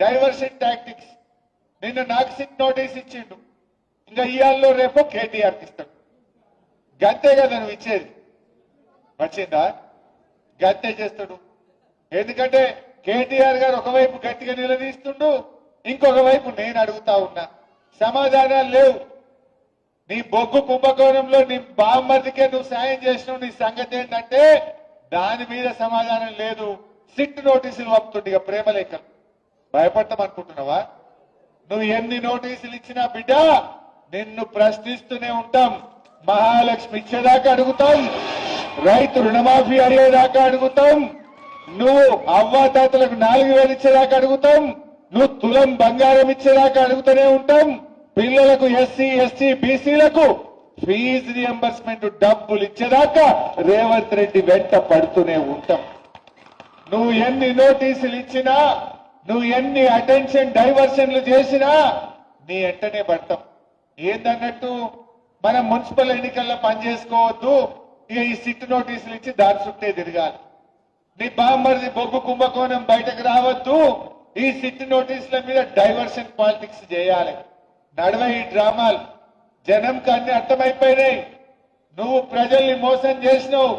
Diversion tactics. నిన్న నాకు SIT notice ఇచ్చిండు, ఇంకా ఇయాల్లో రేపు కేటీఆర్కి ఇస్తాడు. గంతే కదా నువ్వు ఇచ్చేది, వచ్చిందా? గంతే చేస్తాడు. ఎందుకంటే కేటీఆర్ గారు ఒకవైపు గట్టిగా నిలదీస్తుండు, ఇంకొక వైపు నేను అడుగుతా ఉన్నా, సమాధానాలు లేవు. నీ బొగ్గు కుంభకోణంలో నీ బామ్మర్దికే నువ్వు సాయం చేసినావు, నీ సంగతి ఏంటంటే దాని మీద సమాధానం లేదు. సిట్ నోటీసులు పంపుతుండే ఇక ప్రేమలేఖలు. భయపడతాం అనుకుంటున్నావా? నువ్వు ఎన్ని నోటీసులు ఇచ్చినా బిడ్డ నిన్ను ప్రశ్నిస్తూనే ఉంటాం. మహాలక్ష్మి ఇచ్చేదాకా అడుగుతాం, రైతు రుణమాఫీ అడిగేదాకా అడుగుతాం, నువ్వు అవ్వాతాతలకు 4000 ఇచ్చేదాకా అడుగుతాం, నువ్వు తులం బంగారం ఇచ్చేదాకా అడుగుతూనే ఉంటాం. పిల్లలకు ఎస్సీ ఎస్టీ బీసీలకు ఫీజు రియంబర్స్మెంట్ డబ్బులు ఇచ్చేదాకా రేవంత్ రెడ్డి వెంట పడుతూనే ఉంటాం. నువ్వు ఎన్ని నోటీసులు ఇచ్చినా, నువ్వు ఎన్ని అటెన్షన్ డైవర్షన్లు చేసినా నీ వెంటనే పడతాం. ఏందన్నట్టు మనం మున్సిపల్ ఎన్నికల్లో పనిచేసుకోవద్దు, ఇక ఈ సిట్ నోటీసులు ఇచ్చి దారి చుట్టే తిరగాలి. నీ బామ్మర్ది బొగ్గు కుంభకోణం బయటకు రావద్దు, ఈ సిట్ నోటీసుల మీద డైవర్షన్ పాలిటిక్స్ చేయాలి. నడవ ఈ డ్రామాలు. జనంకి అన్ని అర్థమైపోయినాయి. నువ్వు ప్రజల్ని మోసం చేసినావు,